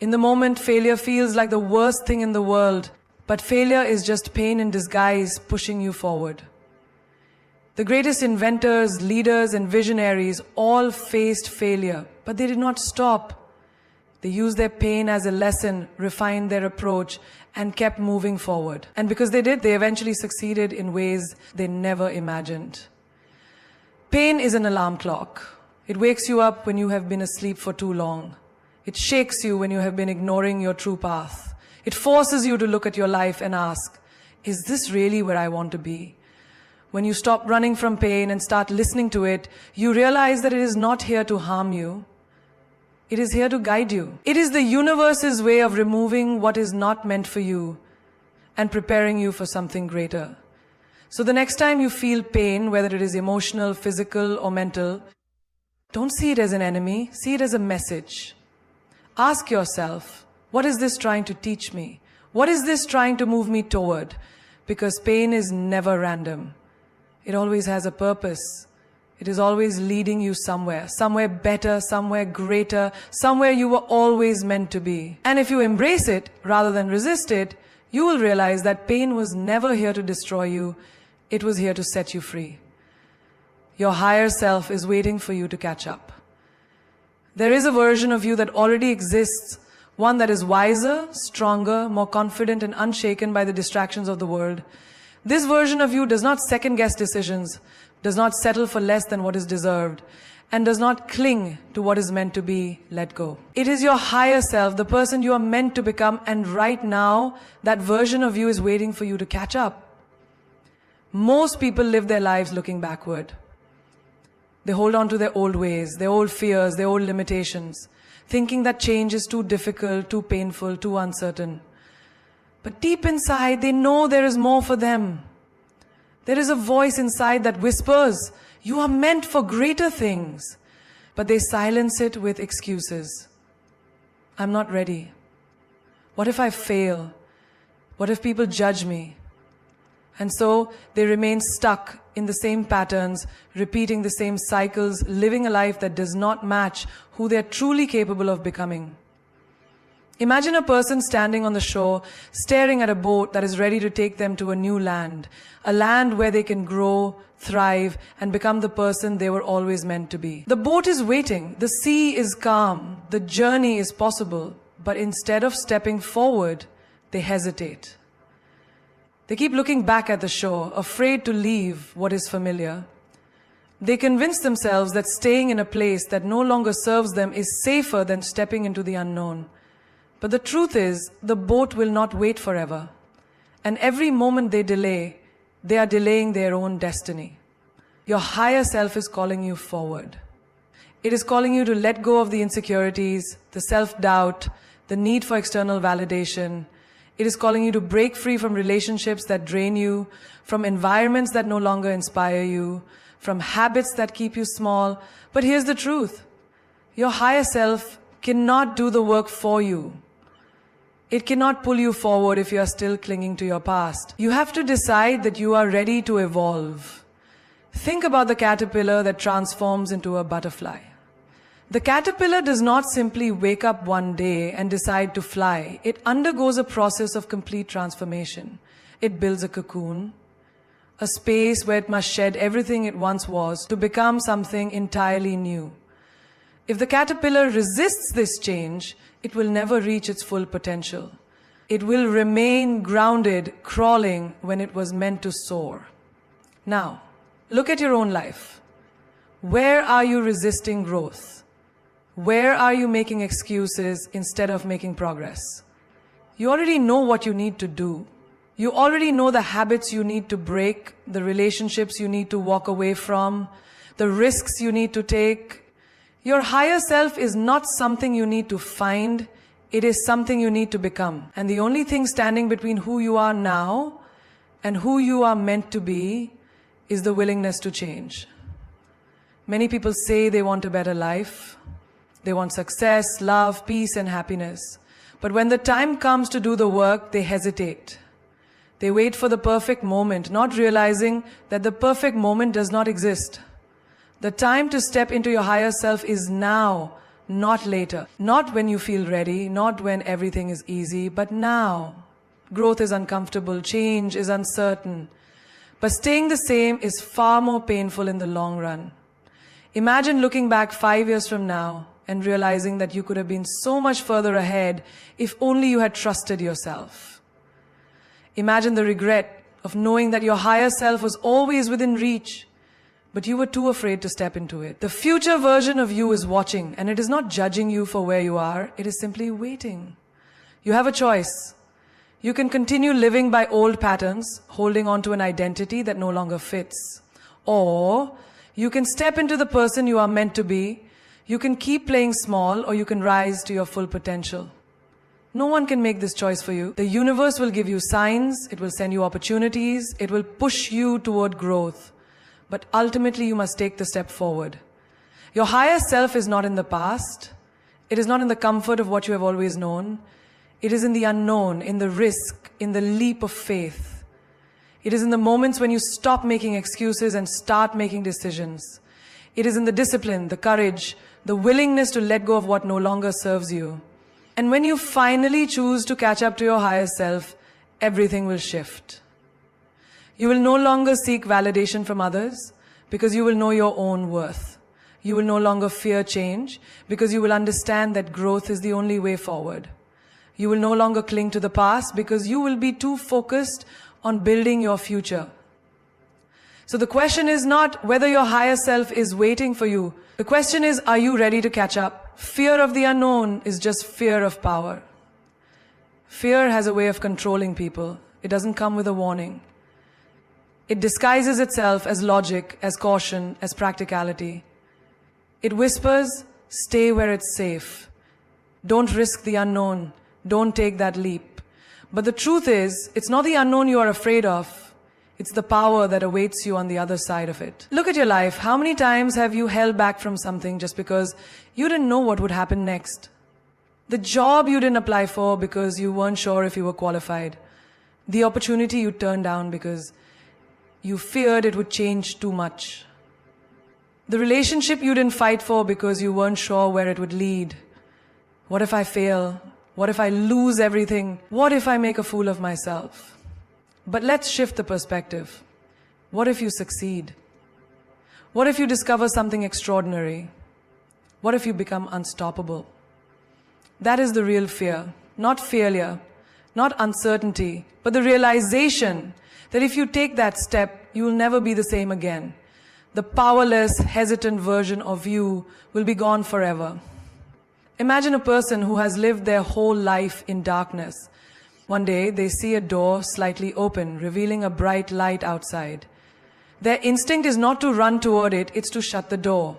In the moment, failure feels like the worst thing in the world, but failure is just pain in disguise pushing you forward. The greatest inventors, leaders, and visionaries all faced failure, but they did not stop. They used their pain as a lesson, refined their approach, and kept moving forward. And because they did, they eventually succeeded in ways they never imagined. Pain is an alarm clock. It wakes you up when you have been asleep for too long. It shakes you when you have been ignoring your true path. It forces you to look at your life and ask, is this really where I want to be? When you stop running from pain and start listening to it, you realize that it is not here to harm you. It is here to guide you. It is the universe's way of removing what is not meant for you and preparing you for something greater. So the next time you feel pain, whether it is emotional, physical, or mental, don't see it as an enemy, see it as a message. Ask yourself, what is this trying to teach me? What is this trying to move me toward? Because pain is never random. It always has a purpose. It is always leading you somewhere better, somewhere greater, somewhere you were always meant to be. And if you embrace it rather than resist it, you will realize that pain was never here to destroy you. It was here to set you free. Your higher self is waiting for you to catch up. There is a version of you that already exists, one that is wiser, stronger, more confident, and unshaken by the distractions of the world. This version of you does not second-guess decisions, does not settle for less than what is deserved, and does not cling to what is meant to be let go. It is your higher self, the person you are meant to become, and right now, that version of you is waiting for you to catch up. Most people live their lives looking backward. They hold on to their old ways, their old fears, their old limitations, thinking that change is too difficult, too painful, too uncertain. But deep inside, they know there is more for them. There is a voice inside that whispers, you are meant for greater things. But they silence it with excuses. I'm not ready. What if I fail? What if people judge me? And so they remain stuck in the same patterns, repeating the same cycles, living a life that does not match who they are truly capable of becoming. Imagine a person standing on the shore, staring at a boat that is ready to take them to a new land, a land where they can grow, thrive, and become the person they were always meant to be. The boat is waiting, the sea is calm, the journey is possible, but instead of stepping forward, they hesitate. They keep looking back at the shore, afraid to leave what is familiar. They convince themselves that staying in a place that no longer serves them is safer than stepping into the unknown. But the truth is, the boat will not wait forever. And every moment they delay, they are delaying their own destiny. Your higher self is calling you forward. It is calling you to let go of the insecurities, the self-doubt, the need for external validation. It is calling you to break free from relationships that drain you, from environments that no longer inspire you, from habits that keep you small. But here's the truth. Your higher self cannot do the work for you. It cannot pull you forward if you are still clinging to your past. You have to decide that you are ready to evolve. Think about the caterpillar that transforms into a butterfly. The caterpillar does not simply wake up one day and decide to fly. It undergoes a process of complete transformation. It builds a cocoon, a space where it must shed everything it once was to become something entirely new. If the caterpillar resists this change, it will never reach its full potential. It will remain grounded, crawling when it was meant to soar. Now, look at your own life. Where are you resisting growth? Where are you making excuses instead of making progress? You already know what you need to do. You already know the habits you need to break, the relationships you need to walk away from, the risks you need to take. Your higher self is not something you need to find, it is something you need to become. And the only thing standing between who you are now and who you are meant to be is the willingness to change. Many people say they want a better life. They want success, love, peace, and happiness. But when the time comes to do the work, they hesitate. They wait for the perfect moment, not realizing that the perfect moment does not exist. The time to step into your higher self is now, not later. Not when you feel ready, not when everything is easy, but now. Growth is uncomfortable, change is uncertain. But staying the same is far more painful in the long run. Imagine looking back 5 years from now and realizing that you could have been so much further ahead if only you had trusted yourself. Imagine the regret of knowing that your higher self was always within reach, but you were too afraid to step into it. The future version of you is watching, and it is not judging you for where you are, it is simply waiting. You have a choice. You can continue living by old patterns, holding on to an identity that no longer fits. Or you can step into the person you are meant to be. You can keep playing small, or you can rise to your full potential. No one can make this choice for you. The universe will give you signs, it will send you opportunities, it will push you toward growth. But ultimately you must take the step forward. Your higher self is not in the past. It is not in the comfort of what you have always known. It is in the unknown, in the risk, in the leap of faith. It is in the moments when you stop making excuses and start making decisions. It is in the discipline, the courage, the willingness to let go of what no longer serves you. And when you finally choose to catch up to your higher self, everything will shift. You will no longer seek validation from others because you will know your own worth. You will no longer fear change because you will understand that growth is the only way forward. You will no longer cling to the past because you will be too focused on building your future. So the question is not whether your higher self is waiting for you. The question is, are you ready to catch up? Fear of the unknown is just fear of power. Fear has a way of controlling people. It doesn't come with a warning. It disguises itself as logic, as caution, as practicality. It whispers, stay where it's safe. Don't risk the unknown. Don't take that leap. But the truth is, it's not the unknown you are afraid of. It's the power that awaits you on the other side of it. Look at your life. How many times have you held back from something just because you didn't know what would happen next? The job you didn't apply for because you weren't sure if you were qualified. The opportunity you turned down because you feared it would change too much. The relationship you didn't fight for because you weren't sure where it would lead. What if I fail? What if I lose everything? What if I make a fool of myself? But let's shift the perspective. What if you succeed? What if you discover something extraordinary? What if you become unstoppable? That is the real fear. Not failure, not uncertainty, but the realization that if you take that step, you will never be the same again. The powerless, hesitant version of you will be gone forever. Imagine a person who has lived their whole life in darkness. One day, they see a door slightly open, revealing a bright light outside. Their instinct is not to run toward it, it's to shut the door.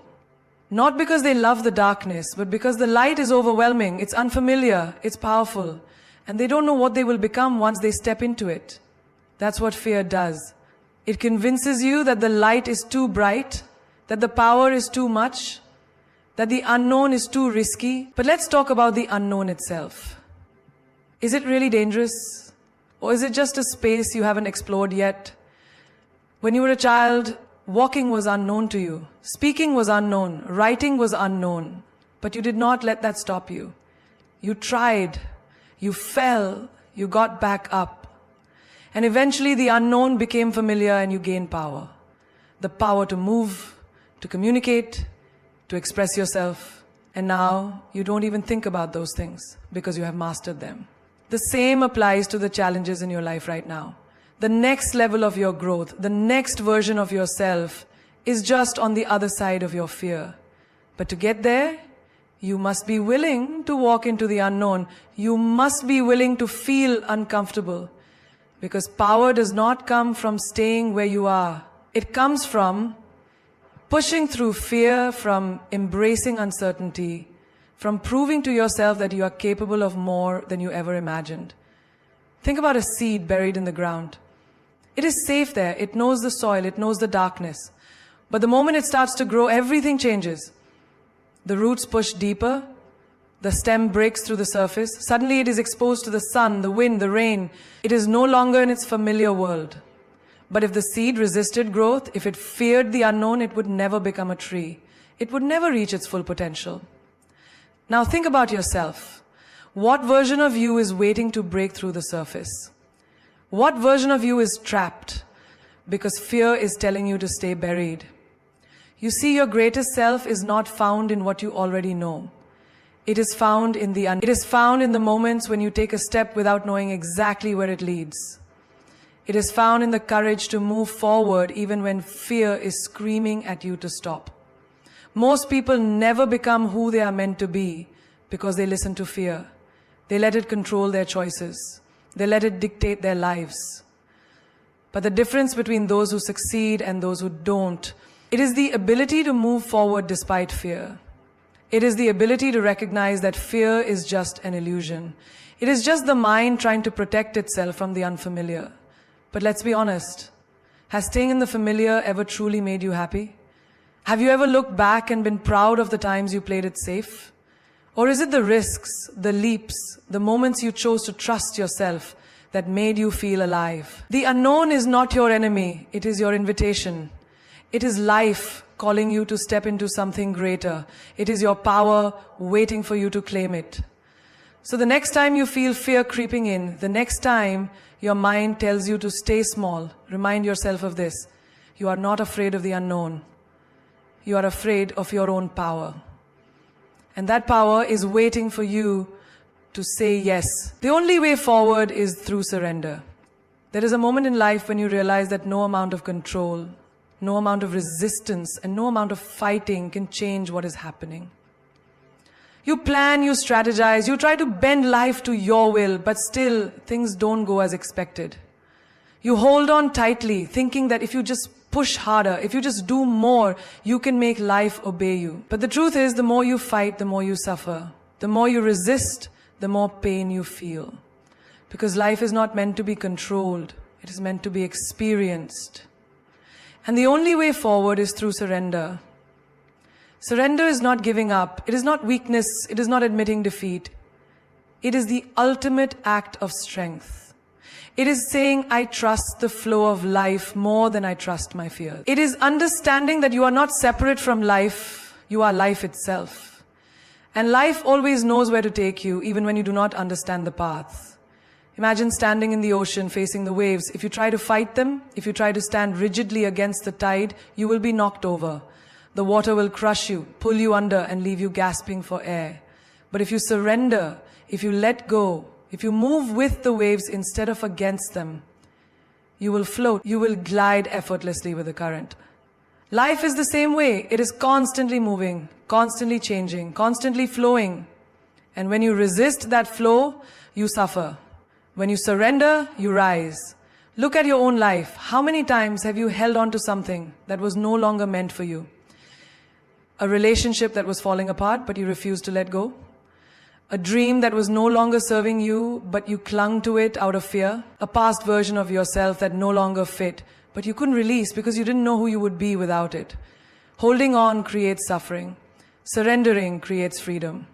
Not because they love the darkness, but because the light is overwhelming, it's unfamiliar, it's powerful, and they don't know what they will become once they step into it. That's what fear does. It convinces you that the light is too bright, that the power is too much, that the unknown is too risky. But let's talk about the unknown itself. Is it really dangerous? Or is it just a space you haven't explored yet? When you were a child, walking was unknown to you. Speaking was unknown. Writing was unknown. But you did not let that stop you. You tried. You fell. You got back up. And eventually the unknown became familiar and you gained power. The power to move, to communicate, to express yourself. And now you don't even think about those things because you have mastered them. The same applies to the challenges in your life right now. The next level of your growth, the next version of yourself is just on the other side of your fear. But to get there, you must be willing to walk into the unknown. You must be willing to feel uncomfortable. Because power does not come from staying where you are. It comes from pushing through fear, from embracing uncertainty, from proving to yourself that you are capable of more than you ever imagined. Think about a seed buried in the ground. It is safe there. It knows the soil. It knows the darkness. But the moment it starts to grow, everything changes. The roots push deeper. The stem breaks through the surface. Suddenly it is exposed to the sun, the wind, the rain. It is no longer in its familiar world. But if the seed resisted growth, if it feared the unknown, it would never become a tree. It would never reach its full potential. Now think about yourself. What version of you is waiting to break through the surface? What version of you is trapped because fear is telling you to stay buried? You see, your greatest self is not found in what you already know. It is found in the moments when you take a step without knowing exactly where it leads. It is found in the courage to move forward even when fear is screaming at you to stop. Most people never become who they are meant to be because they listen to fear. They let it control their choices. They let it dictate their lives. But the difference between those who succeed and those who don't, it is the ability to move forward despite fear. It is the ability to recognize that fear is just an illusion. It is just the mind trying to protect itself from the unfamiliar. But let's be honest, has staying in the familiar ever truly made you happy? Have you ever looked back and been proud of the times you played it safe? Or is it the risks, the leaps, the moments you chose to trust yourself that made you feel alive? The unknown is not your enemy, it is your invitation. It is life calling you to step into something greater. It is your power waiting for you to claim it. So the next time you feel fear creeping in, the next time your mind tells you to stay small, remind yourself of this. You are not afraid of the unknown. You are afraid of your own power. And that power is waiting for you to say yes. The only way forward is through surrender. There is a moment in life when you realize that no amount of control, no amount of resistance, and no amount of fighting can change what is happening. You plan, you strategize, you try to bend life to your will, but still things don't go as expected. You hold on tightly, thinking that if you just push harder, if you just do more, you can make life obey you. But the truth is, the more you fight, the more you suffer. The more you resist, the more pain you feel. Because life is not meant to be controlled, it is meant to be experienced. And the only way forward is through surrender. Surrender is not giving up. It is not weakness. It is not admitting defeat. It is the ultimate act of strength. It is saying, I trust the flow of life more than I trust my fears. It is understanding that you are not separate from life. You are life itself. And life always knows where to take you, even when you do not understand the path. Imagine standing in the ocean facing the waves. If you try to fight them, if you try to stand rigidly against the tide, you will be knocked over. The water will crush you, pull you under, and leave you gasping for air. But if you surrender, if you let go, if you move with the waves instead of against them, you will float, you will glide effortlessly with the current. Life is the same way. It is constantly moving, constantly changing, constantly flowing. And when you resist that flow, you suffer. When you surrender, you rise. Look at your own life. How many times have you held on to something that was no longer meant for you? A relationship that was falling apart, but you refused to let go. A dream that was no longer serving you, but you clung to it out of fear. A past version of yourself that no longer fit, but you couldn't release because you didn't know who you would be without it. Holding on creates suffering. Surrendering creates freedom.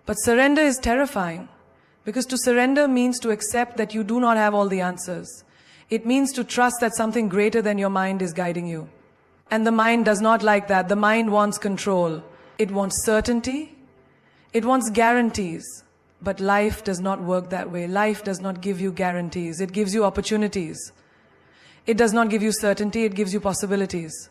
But surrender is terrifying, because to surrender means to accept that you do not have all the answers. It means to trust that something greater than your mind is guiding you. And the mind does not like that. The mind wants control. It wants certainty. It wants guarantees. But life does not work that way. Life does not give you guarantees. It gives you opportunities. It does not give you certainty. It gives you possibilities.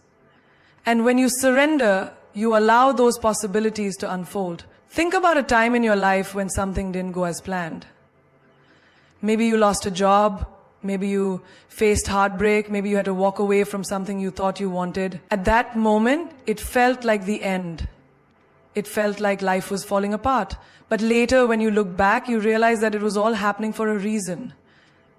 And when you surrender, you allow those possibilities to unfold. Think about a time in your life when something didn't go as planned. Maybe you lost a job. Maybe you faced heartbreak. Maybe you had to walk away from something you thought you wanted. At that moment, it felt like the end. It felt like life was falling apart. But later, when you look back, you realize that it was all happening for a reason.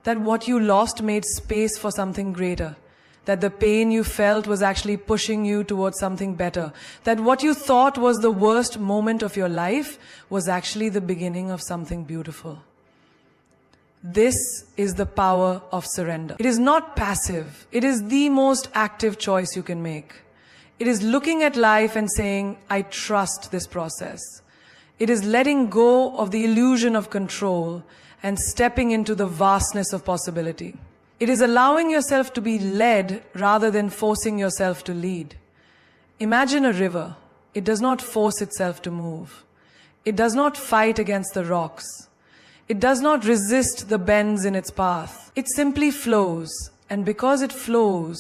That what you lost made space for something greater. That the pain you felt was actually pushing you towards something better. That what you thought was the worst moment of your life was actually the beginning of something beautiful. This is the power of surrender. It is not passive. It is the most active choice you can make. It is looking at life and saying, I trust this process. It is letting go of the illusion of control and stepping into the vastness of possibility. It is allowing yourself to be led rather than forcing yourself to lead. Imagine a river. It does not force itself to move. It does not fight against the rocks. It does not resist the bends in its path. It simply flows. And because it flows,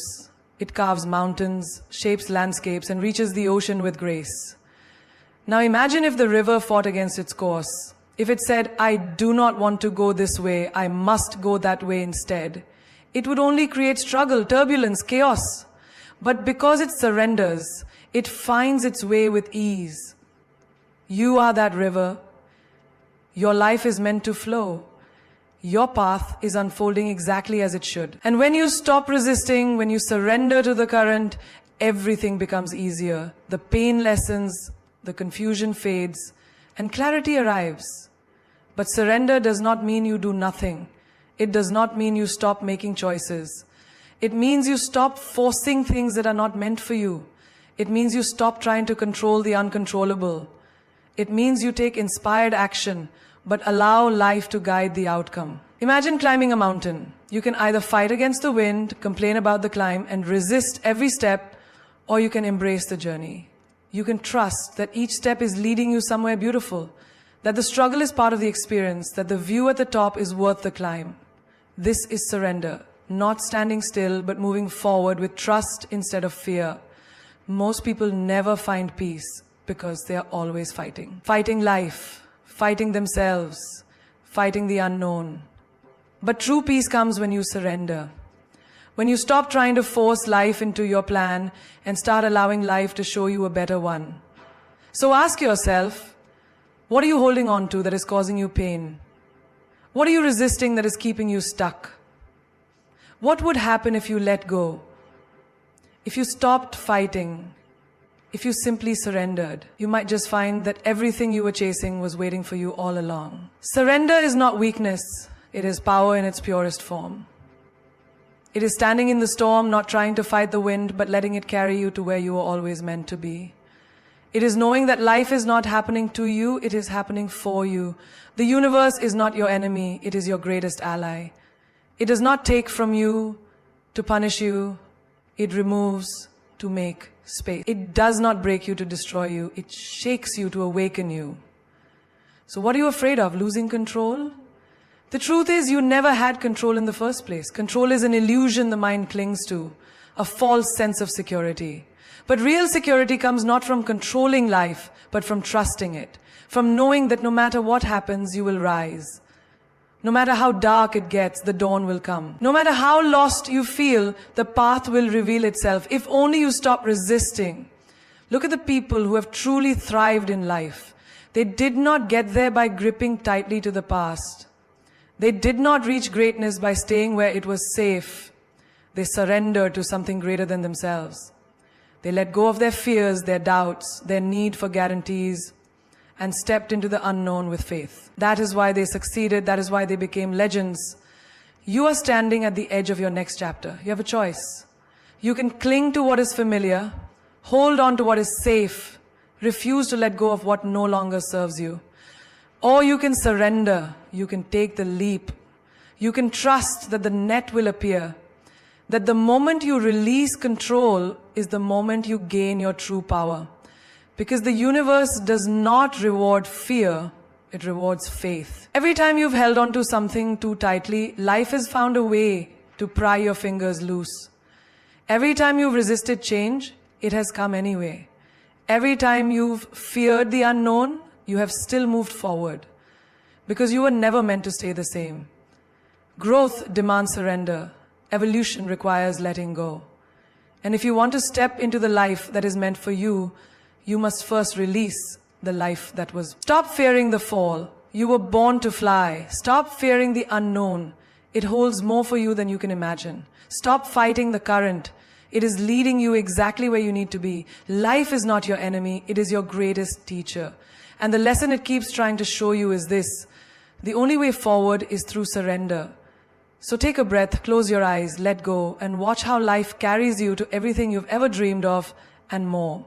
it carves mountains, shapes landscapes, and reaches the ocean with grace. Now imagine if the river fought against its course. If it said, I do not want to go this way, I must go that way instead. it would only create struggle, turbulence, chaos. But because it surrenders, it finds its way with ease. You are that river. Your life is meant to flow. Your path is unfolding exactly as it should. And when you stop resisting, when you surrender to the current, everything becomes easier. The pain lessens, the confusion fades, and clarity arrives. But surrender does not mean you do nothing. It does not mean you stop making choices. It means you stop forcing things that are not meant for you. It means you stop trying to control the uncontrollable. It means you take inspired action, but allow life to guide the outcome. Imagine climbing a mountain. You can either fight against the wind, complain about the climb, and resist every step, or you can embrace the journey. You can trust that each step is leading you somewhere beautiful, that the struggle is part of the experience, that the view at the top is worth the climb. This is surrender, not standing still, but moving forward with trust instead of fear. Most people never find peace because they are always fighting. Fighting life, fighting themselves, fighting the unknown. But true peace comes when you surrender. When you stop trying to force life into your plan and start allowing life to show you a better one. So ask yourself, what are you holding on to that is causing you pain? What are you resisting that is keeping you stuck? What would happen if you let go? If you stopped fighting? If you simply surrendered? You might just find that everything you were chasing was waiting for you all along. Surrender is not weakness. It is power in its purest form. It is standing in the storm, not trying to fight the wind, but letting it carry you to where you were always meant to be. It is knowing that life is not happening to you, it is happening for you. The universe is not your enemy, it is your greatest ally. It does not take from you to punish you, it removes to make space. It does not break you to destroy you, it shakes you to awaken you. So what are you afraid of? Losing control? The truth is, you never had control in the first place. Control is an illusion the mind clings to, a false sense of security. But real security comes not from controlling life, but from trusting it, from knowing that no matter what happens, you will rise. No matter how dark it gets, the dawn will come. No matter how lost you feel, the path will reveal itself, if only you stop resisting. Look at the people who have truly thrived in life. They did not get there by gripping tightly to the past. They did not reach greatness by staying where it was safe. They surrendered to something greater than themselves. They let go of their fears, their doubts, their need for guarantees, and stepped into the unknown with faith. That is why they succeeded. That is why they became legends. You are standing at the edge of your next chapter. You have a choice. You can cling to what is familiar, hold on to what is safe, refuse to let go of what no longer serves you. Or you can surrender, you can take the leap. You can trust that the net will appear, that the moment you release control is the moment you gain your true power. Because the universe does not reward fear, it rewards faith. Every time you've held on to something too tightly, life has found a way to pry your fingers loose. Every time you've resisted change, it has come anyway. Every time you've feared the unknown, you have still moved forward. Because you were never meant to stay the same. Growth demands surrender. Evolution requires letting go. And if you want to step into the life that is meant for you, you must first release the life that was. Stop fearing the fall. You were born to fly. Stop fearing the unknown. It holds more for you than you can imagine. Stop fighting the current. It is leading you exactly where you need to be. Life is not your enemy. It is your greatest teacher. And the lesson it keeps trying to show you is this: the only way forward is through surrender. So take a breath, close your eyes, let go, and watch how life carries you to everything you've ever dreamed of and more.